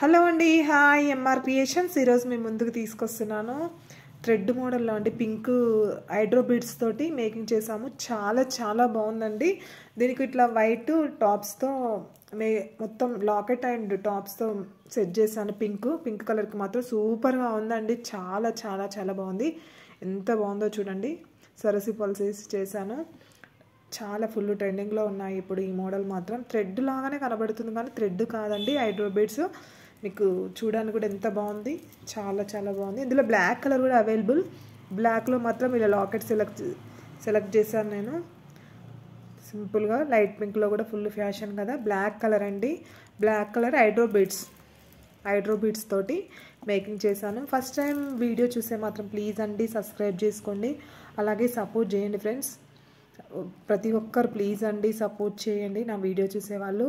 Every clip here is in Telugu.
హలో అండి, హాయ్ ఎంఆర్ క్రియేషన్స్. ఈరోజు మీ ముందుకు తీసుకొస్తున్నాను థ్రెడ్ మోడల్లో అండి పింక్ హైడ్రో బీడ్స్ తోటి మేకింగ్ చేసాము. చాలా చాలా బాగుందండి. దీనికి ఇట్లా వైట్ టాప్స్తో మొత్తం లాకెట్ అండ్ టాప్స్తో సెట్ చేశాను. పింక్ కలర్కి మాత్రం సూపర్గా ఉందండి. చాలా చాలా చాలా బాగుంది. ఎంత బాగుందో చూడండి. సరసి పల్సేసి చేశాను. చాలా ఫుల్ ట్రెండింగ్లో ఉన్నాయి ఇప్పుడు ఈ మోడల్. మాత్రం థ్రెడ్ లాగానే కనబడుతుంది కానీ థ్రెడ్ కాదండి, హైడ్రో బీడ్స్. మీకు చూడడానికి కూడా ఎంత బాగుంది, చాలా చాలా బాగుంది. ఇందులో బ్లాక్ కలర్ కూడా అవైలబుల్. బ్లాక్లో మాత్రం ఇలా లాకెట్ సెలెక్ట్ చేశాను నేను సింపుల్గా. లైట్ పింక్లో కూడా ఫుల్ ఫ్యాషన్ కదా. బ్లాక్ కలర్ అండి, బ్లాక్ కలర్ హైడ్రో బీడ్స్ తోటి మేకింగ్ చేశాను. ఫస్ట్ టైం వీడియో చూసే మాత్రం ప్లీజ్ అండి సబ్స్క్రైబ్ చేసుకోండి, అలాగే సపోర్ట్ చేయండి ఫ్రెండ్స్. ప్రతి ఒక్కరు ప్లీజ్ అండి సపోర్ట్ చేయండి. నా వీడియో చూసేవాళ్ళు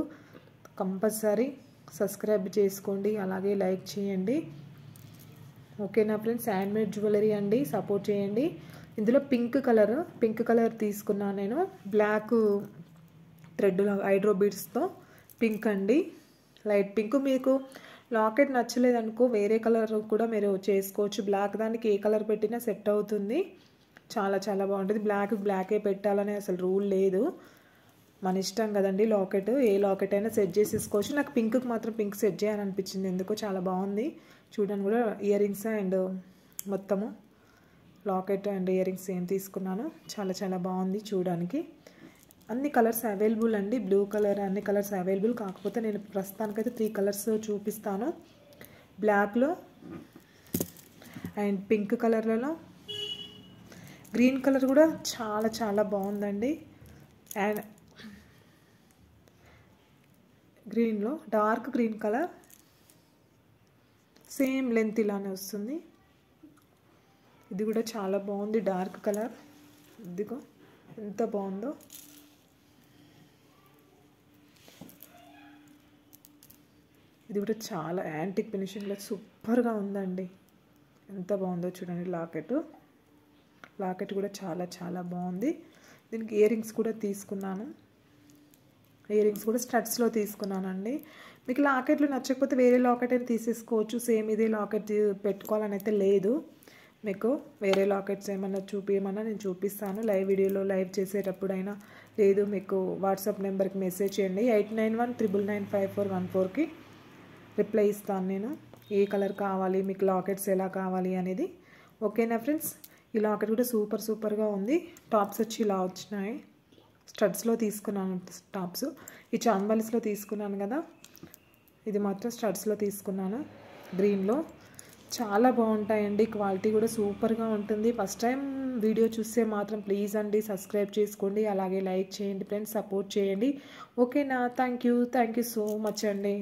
కంపల్సరీ సబ్స్క్రైబ్ చేసుకోండి, అలాగే లైక్ చేయండి. ఓకేనా ఫ్రెండ్స్. హ్యాండ్మేడ్ జ్యువెలరీ అండి, సపోర్ట్ చేయండి. ఇందులో పింక్ కలర్ తీసుకున్నాను నేను. బ్లాక్ థ్రెడ్ హైడ్రో బీడ్స్తో పింక్ అండి, లైట్ పింక్. మీకు లాకెట్ నచ్చలేదనుకో వేరే కలర్ కూడా మీరు చేసుకోవచ్చు. బ్లాక్ దానికి ఏ కలర్ పెట్టినా సెట్ అవుతుంది. చాలా చాలా బాగుంటుంది. బ్లాకే పెట్టాలనే అసలు రూల్ లేదు, మన ఇష్టం కదండి. ఏ లాకెట్ అయినా సెట్ చేసేసుకోవచ్చు. నాకు పింక్కి మాత్రం పింక్ సెట్ చేయాలనిపించింది ఎందుకో. చాలా బాగుంది చూడండి కూడా. ఇయర్ రింగ్స్ అండ్ మొత్తము లాకెట్ అండ్ ఇయర్ రింగ్స్ ఏం తీసుకున్నాను. చాలా చాలా బాగుంది చూడడానికి. అన్ని కలర్స్ అవైలబుల్ అండి, బ్లూ కలర్ అన్ని కలర్స్ అవైలబుల్. కాకపోతే నేను ప్రస్తుతానికైతే 3 కలర్స్ చూపిస్తాను. బ్లాక్లో అండ్ పింక్ కలర్లలో, గ్రీన్ కలర్ కూడా చాలా చాలా బాగుందండి. అండ్ గ్రీన్లో dark green colour same length ఇలానే వస్తుంది. ఇది కూడా చాలా బాగుంది డార్క్ కలర్. ఇదిగో ఎంత బాగుందో. ఇది కూడా చాలా యాంటిక్ ఫినిషింగ్లో సూపర్గా ఉందండి. ఎంత బాగుందో చూడండి. లాకెట్ కూడా చాలా చాలా బాగుంది. దీనికి ఇయర్ రింగ్స్ కూడా తీసుకున్నాను. ఇయర్ రింగ్స్ కూడా స్టడ్స్లో తీసుకున్నానండి. మీకు లాకెట్లు నచ్చకపోతే వేరే లాకెట్ అయినా తీసేసుకోవచ్చు. సేమ్ ఇదే లాకెట్ పెట్టుకోవాలని అయితే లేదు. మీకు వేరే లాకెట్స్ ఏమన్నా చూపించమన్నా నేను చూపిస్తాను వీడియోలో లైవ్ చేసేటప్పుడైనా. లేదు మీకు వాట్సాప్ నెంబర్కి మెసేజ్ చేయండి. 8919995414కి రిప్లై ఇస్తాను నేను. ఏ కలర్ కావాలి, మీకు లాకెట్స్ ఎలా కావాలి అనేది. ఓకేనా ఫ్రెండ్స్. ఈ లాకెట్ కూడా సూపర్గా ఉంది. టాప్స్ వచ్చి ఇలా వచ్చినాయి. స్టడ్స్లో తీసుకున్నాను టాప్స్. ఈ చాన్బాలిస్లో తీసుకున్నాను కదా, ఇది మాత్రం స్టడ్స్లో తీసుకున్నాను గ్రీన్లో. చాలా బాగుంటాయండి, క్వాలిటీ కూడా సూపర్గా ఉంటుంది. ఫస్ట్ టైం వీడియో చూస్తే మాత్రం ప్లీజ్ అండి సబ్స్క్రైబ్ చేసుకోండి, అలాగే లైక్ చేయండి ఫ్రెండ్స్, సపోర్ట్ చేయండి. ఓకేనా. థ్యాంక్ యూ సో మచ్ అండి.